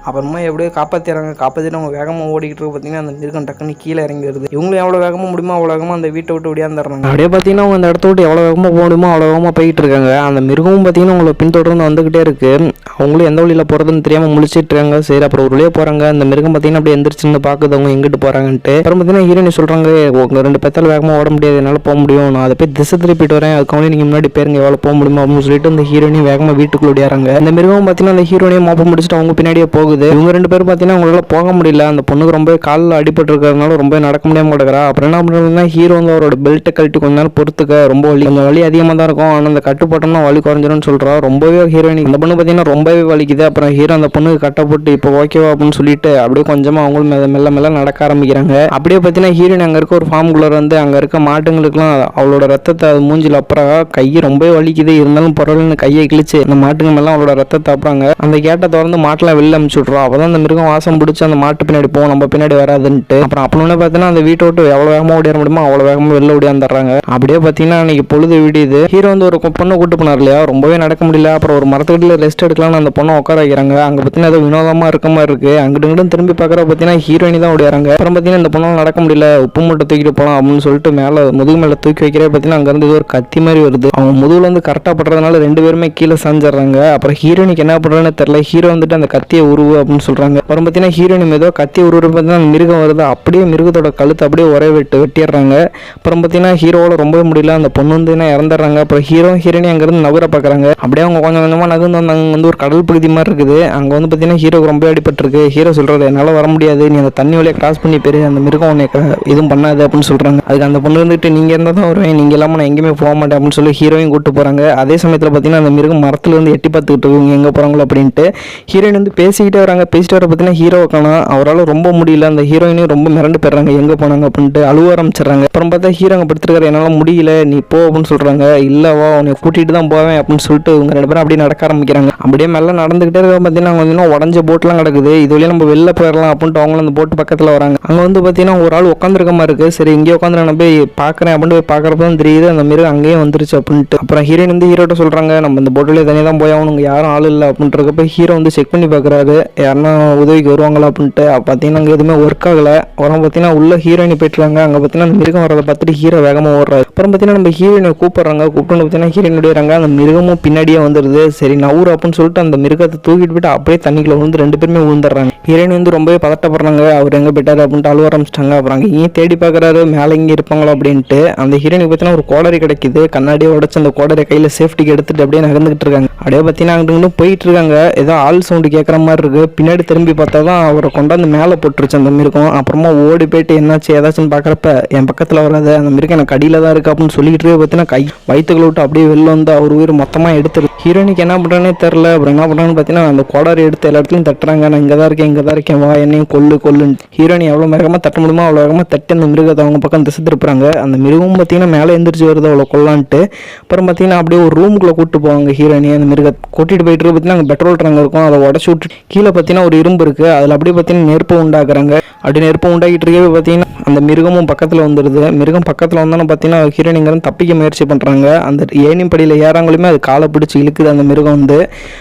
அப்புறமா எப்படியோ காப்பாற்றிடுறாங்க. காப்பாற்றிட்டு அவங்க வேகமாக ஓடிக்கிட்டு இருக்கு. பார்த்தீங்கன்னா அந்த மிருகம் டக்குன்னு கீழே இறங்கி வருது. இவங்களும் எவ்வளோ வேகமாக முடியுமோ அவ்வளோ வேகமாக அந்த வீட்டை விட்டு ஓடியாந்துடுறாங்க. அப்படியே பார்த்தீங்கன்னா அவங்க அந்த இடத்த விட்டு எவ்வளோ வேகமாக போக முடியுமோ அவ்வளோ வேகமாக போயிட்டு இருக்காங்க. அந்த மிருகமும் பார்த்தீங்கன்னா அவங்களை பின்தொடர்ந்து வந்துகிட்டே இருக்கு. அவங்களும் எந்த வழியில் போகிறதுன்னு தெரியாமல் முழிச்சிட்டு இருக்காங்க. சரி அப்புறம் ஒரு வழியாக போகிறாங்க. அந்த மிருகம் பார்த்தீங்கன்னா அப்படியே எந்திரிச்சுன்னு பார்க்குது அவங்க எங்கிட்டு போகிறாங்கன்ட்டு. அப்புறம் பார்த்தீங்கன்னா ஹீரோயின் சொல்கிறாங்க, உங்க 2 பேத்தால் வேகமாக ஓட முடியாது, என்னால் போக முடியும், நான் அதை போய் திசை திருப்பிட்டு வரேன், அதுக்காக நீங்கள் முன்னாடி பேருங்க எவ்வளோ போக முடியுமா அப்படின்னு சொல்லிட்டு அந்த ஹீரோயினையும் வேகமாக வீட்டுக்குள்ள ஓடியாராங்க. அந்த மிருகம் பார்த்தீங்கன்னா அந்த ஹீரோயினையும் மாப்ப முடிச்சுட்டு அவங்க பின்னாடியே போகுது. இவங்க 2 பேரும் பார்த்தீங்கன்னா அவங்களால போக முடியல. அந்த பொண்ணுக்கு ரொம்ப காலில் அடிபட்டு இருக்கிறதுனால ரொம்ப நடக்க முடியாம கிடக்குறா. அப்புறம் என்ன பண்ணுறதுன்னா ஹீரோ வந்து அவரோட பெல்ட்டை கழட்டி கொஞ்ச நேரம் பொறுத்துக்க, ரொம்ப வலி கொஞ்சம் வலி அதிகமாக தான் இருக்கும், ஆனால் அந்த கட்டு போட்டோம்னா வலி குறைஞ்சிரும்னு சொல்கிறா. ரொம்பவே ஹீரோயின் அந்த பொண்ணு பார்த்தீங்கன்னா ரொம்பவே வலிக்குது. அப்புறம் ஹீரோ அந்த பொண்ணுக்கு கட்டை போட்டு இப்போ ஓகேவா அப்படின்னு சொல்லிட்டு அப்படியே கொஞ்சமாக அவங்களும் மெல்ல மெல்ல நடக்க ஆரம்பிக்கிறாங்க. அப்படியே பார்த்தீங்கன்னா ஹீரோயின் அங்கே இருக்க ஒரு ஃபார்முக்குள்ளே வந்து அங்கே இருக்க மாட்டுங்களுக்குலாம் அவளோட ரத்தத்தை அது மூஞ்சில் அப்புறம் கை ரொம்பவே வலிக்குது. இருந்தாலும் பரவாயில்லன்னு கையை கிழிச்சு அந்த மாட்டுங்க மேலே அவளோட ரத்தத்தை அப்புறாங்க. அந்த கேட்டை திறந்து மாட்டெல்லாம் வெளில அனுப்பிச்சு விட்றோம். அப்போ அந்த மிருகம் வாசம் பிடிச்சி அந்த மாட்டு பின்னாடி போவோம், நம்ம பின்னாடி வராதுன்ட்டு. அப்புறம் அப்போன்னு பார்த்தீங்கன்னா அந்த வீட்டை விட்டு எவ்வளோ வேகமாக ஓடிட முடியுமோ அவ்வளோ வேகமாக வெளில ஓடியாந்துடுறாங்க. அப்படியே பார்த்தீங்கன்னா அன்னைக்கு பொழுது விடியுது. ஹீரோ வந்து ஒரு பொண்ணை கூட்டு போனார் இல்லையா, ரொம்பவே நடக்க முடியல. அப்புறம் ஒரு மரத்துக்கிட்ட ரெஸ்ட் எடுக்கலாம்னு அந்த பொண்ணை உட்கார வைக்கிறாங்க. அங்கே பார்த்தீங்கன்னா ஏதோ வினோதமாக இருக்க மாதிரி இருக்கு. அங்கிட்டு இங்கிட்டும் திரும்பி பார்க்குற பார்த்தீங்கன்னா ஹீரோயினி தான் ஓடியாராங்க. அப்புறம் பார்த்தீங்கன்னா இந்த பொண்ணால் நடக்க முடியல, உப்பு மூட்டை தூக்கிட்டு போகலாம் அப்படின்னு சொல்லிட்டு மேலே முதுகு மேலே தூக்கி வைக்கிறே பார்த்தீங்கன்னா அங்கேருந்து ஒரு கத்தி மாதிரி வருது. அவங்க முதுகுல வந்து கரெக்டாக படுறதுனால 2 பேருமே கீழே சாஞ்சிடுறாங்க. அப்புறம் ஹீரோயினிக்கு என்ன பண்ணுறதுன்னு தெரியல. ஹீரோ வந்துட்டு அந்த கத்தியை உருவு அப்படின்னு சொல்கிறாங்க. அப்புறம் பார்த்தீங்கன்னா ஹீரோயின் ஏதோ கத்தி உருவு பார்த்தீங்கன்னா அந்த மிருகம் வருது. அப்படியே மிருகத்தோட கழுத்தை அப்படியே ஒரே வெட்டிடுறாங்க. அப்புறம் பார்த்தீங்கன்னா ஹீரோவோட ரொம்பவே முடியல, அந்த பொண்ணு வந்து இறந்துடுறாங்க. அப்புறம் ஹீரோயினி அங்கேருந்து நகர பார்க்குறாங்க. அப்படியே அவங்க கொஞ்சம் கொஞ்சமாக நகர்ந்து வந்து அங்கே வந்து ஒரு கடல் பகுதி மாதிரி இருக்குது. அங்கே வந்து பார்த்தீங்கன்னா ஹீரோக்கு ரொம்ப அடிபட்டிருக்கு. ஹீரோ சொல்கிறது, என்னால் வர முடியாது, நீ அந்த தண்ணி வழியாக கிராஸ் பண்ணி போயிரு, அந்த மிருகம் உன்னை எதுவும் பண்ணாது அப்படின்னு சொல்கிறாங்க. அதுக்கு அந்த பொண்ணு வந்துட்டு நீங்கள் இருந்தால் தான் வருவேன், நீங்கள் இல்லாமல் நான் எங்கேயுமே போக மாட்டேன் அப்படின்னு சொல்லி ஹீரோயின் கூப்பிட்டு போகிறாங்க. அதே சமயத்தில் பார்த்தீங்கன்னா அந்த மிருகம் மரத்துலேருந்து எட்டி பார்த்துக்கிட்டு இருக்கு எங்கே போகிறாங்களோ அப்படின்ட்டு. ஹீரோயின் வந்து பேசிக்கிட்டே வராங்க. பேசிட்டு வர பார்த்தீங்கன்னா ஹீரோவை காணோம். அவரால் ரொம்ப முடியல. அந்த ஹீரோயினையும் ரொம்ப மிரண்டு போயிடுறாங்க, எங்கே போனாங்க அப்படின்ட்டு அழுவ ஆரம்பிச்சிடுறாங்க. அப்புறம் பார்த்தா ஹீரோ அங்கே படுத்துருக்காரு. என்னால் முடியல, நீ போ அப்படின்னு சொல்கிறாங்க. இல்லவா உன்னை கூட்டிகிட்டு தான் போவேன் அப்படின்னு சொல்லிட்டு இவங்க 2 பேரும் அப்படியே நடக்க ஆரம்பிக்கிறாங்க. அப்படியே மேலே நடந்துகிட்டே இருக்க பார்த்தீங்கன்னா கொஞ்சம் உடஞ்ச போட்லாம் கிடக்குது. இது வழியாக நம்ம வெளில போயிடலாம் அப்படின்ட்டு அவங்களும் அந்த போட்டு பக்கத்தில் வராங்க. அங்கே வந்து பார்த்தீங்கன்னா ஒரு ஆள் உட்காந்துருக்க மாதிரி இருக்குது. சரி இங்கே உட்காந்து நான் போய் பார்க்குறேன் அப்படின்னு போய் பார்க்குறப்ப தான் தெரியுது அந்த மிருகம் அங்கேயே வந்துருச்சு அப்படின்ட்டு. அப்புறம் ஹீரோயின் வந்து ஹீரோட்ட சொல்கிறாங்க, நம்ம இந்த போட்டிலே தனியாக தான் போய் அவனுங்க யாரும் ஆள் இல்லை அப்படின்றப்ப ஹீரோ வந்து செக் பண்ணி பார்க்குறாரு யாருன்னா உதவிக்கு வருவாங்களா அப்படின்ட்டு. பார்த்தீங்கன்னா அங்கே எதுவுமே ஒர்க் ஆகலை. அப்புறம் பார்த்தீங்கன்னா உள்ள ஹீரோயினி போயிட்டுருக்காங்க. அங்கே பார்த்தீங்கன்னா அந்த மிருகம் வரதை பார்த்துட்டு ஹீரோ வேகமாக ஓடுறாரு. அப்புறம் பார்த்தீங்கன்னா நம்ம ஹீரோயினை கூப்பிட்றாங்க. கூப்பிட்டு பார்த்தீங்கன்னா ஹீரோயின் ஓடிறாங்க. அந்த மிருகமும் பின்னாடியே வந்துடுது. சரி நவுறு அப்படின்னு சொல்லிட்டு அந்த மிருகத்தை தூக்கிட்டு போயிட்டு அப்படியே தண்ணிக்குள்ள வந்து 2 பேருமே விழுந்துடுறாங்க. ஹீரோயின் வந்து ரொம்பவே பதட்டப்படுறாங்க. அவர் எங்கே போயிட்டாரு அப்படின்ட்டு அழுவ ஆரம்பிச்சிட்டாங்க. அப்புறம் அங்கேயும் தேடி பார்க்குறாரு மேலே இங்கே இருப்பாங்களா அப்படின்ட்டு. அந்த ஹீரோயினுக்கு பார்த்தீங்கன்னா ஒரு கோடரி கிடைக்குது. கண்ணாடியை உடச்சு அந்த கோடரை கையில் சேஃப்டிக்கு எடுத்துட்டு அப்படியே நகர்ந்துகிட்டு இருக்காங்க. அப்படியே பார்த்தீங்கன்னா அங்கிட்டு போயிட்டு இருக்காங்க. ஏதோ ஆள் சவுண்டு கேட்குற மாதிரி இருக்கு. பின்னாடி திரும்பி பார்த்தா தான் அவரை கொண்டாந்து மேலே போட்டுருச்சு அந்த மிருகம். அப்புறமா ஓடி போயிட்டு என்னாச்சு ஏதாச்சும் பார்க்குறப்ப என் பக்கத்தில் வராது அந்த மிருகம் எனக்கு அடியில் தான் இருக்கு அப்படின்னு சொல்லிட்டு பார்த்தீங்கன்னா கை வயிற்றுக்குள்ள விட்டு அப்படியே வெளில வந்து அவர் உயிர் மொத்தமாக எடுத்துரு. ஹீரோயினுக்கு என்ன பண்ணுறேன்னே தெரில. அப்புறம் என்ன பண்ணுறான்னு பார்த்தீங்கன்னா அந்த கோடாரி எடுத்து எல்லா இடத்துலையும் தட்டுறாங்க. நான் இங்கே தான் இருக்கேன் வா என்னையும் கொல்லுன்னு. ஹீரோயின் எவ்வளோ வேகமாக தட்ட முடியுமோ அவ்வளோ வேகமாக தட்டி அந்த மிருகத்தை அவங்க பக்கம் திசை திருப்புறாங்க. அந்த மிருகம் பார்த்தீங்கன்னா மேலே எந்திரிச்சு வருது அவ்வளோ கொல்லான்ட்டு. அப்புறம் பார்த்தீங்கன்னா அப்படியே ஒரு ரூமுக்குள்ளே கூப்பிட்டு போவாங்க ஹீரோயினி. அந்த மிருகத்தை கூட்டிட்டு போயிட்டு பார்த்தீங்கன்னா அங்கே பெட்ரோல் டேங்க் இருக்கும். அதை உடச்சு விட்டு கீழே பார்த்தீங்கன்னா ஒரு இரும்பு இருக்குது. அதில் அப்படியே பார்த்தீங்கன்னா நெருப்பு உண்டாக்குறாங்க. அப்படி நெருப்பு உண்டாக்கிட்டு இருக்கவே பார்த்தீங்கன்னா அந்த மிருகமும் பக்கத்தில் வந்துடுது. மிருகம் பக்கத்தில் வந்தோன்னு பார்த்தீங்கன்னா ஹீரோயினிங்கிறது தப்பிக்க முயற்சி பண்ணுறாங்க. அந்த ஏணிப்படியில் ஏறாங்களுமே அது காலை பிடிச்சி இழுக்குது அந்த மிருகம் வந்து.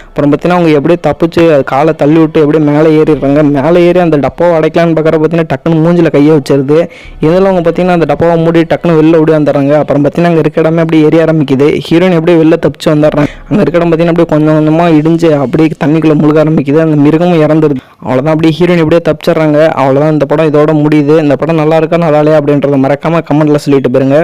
அப்புறம் பார்த்தீங்கன்னா அவங்க எப்படியே தப்பிச்சு அது காலை தள்ளி விட்டு எப்படியே மேலே ஏறிடுறாங்க. மேலே ஏறி அந்த டப்பாவை அடைக்கலான்னு பார்க்குற பார்த்தீங்கன்னா டக்குன்னு மூஞ்சில் கையை வச்சிருது. இதில் அவங்க பார்த்தீங்கன்னா அந்த டப்பாவை மூடி டக்குன்னு வெளில விட வந்துடுறாங்க. அப்புறம் பார்த்தீங்கன்னா அங்கே இருக்க இடமே அப்படியே ஏறி ஆரம்பிக்குது. ஹீரோயின் எப்படியே வெளில தப்பிச்சு வந்துடுறாங்க. அங்கே இருக்க இடம் பார்த்தீங்கன்னா அப்படியே கொஞ்சம் கொஞ்சமாக இடிஞ்சு அப்படியே தண்ணிக்குள்ளே முழுக ஆரம்பிக்குது. அந்த மிருகமும் இறந்துருது. அவ்வளோதான் அப்படியே ஹீரோயின் எப்படியே தப்பிச்சிடுறாங்க. அவ்வளோதான் இந்த படம் இதோட முடியுது. இந்த படம் நல்லா இருக்கா நல்லா இல்லையா அப்படின்றத மறக்காமல் கமெண்ட்டில் சொல்லிட்டு போயிருங்க.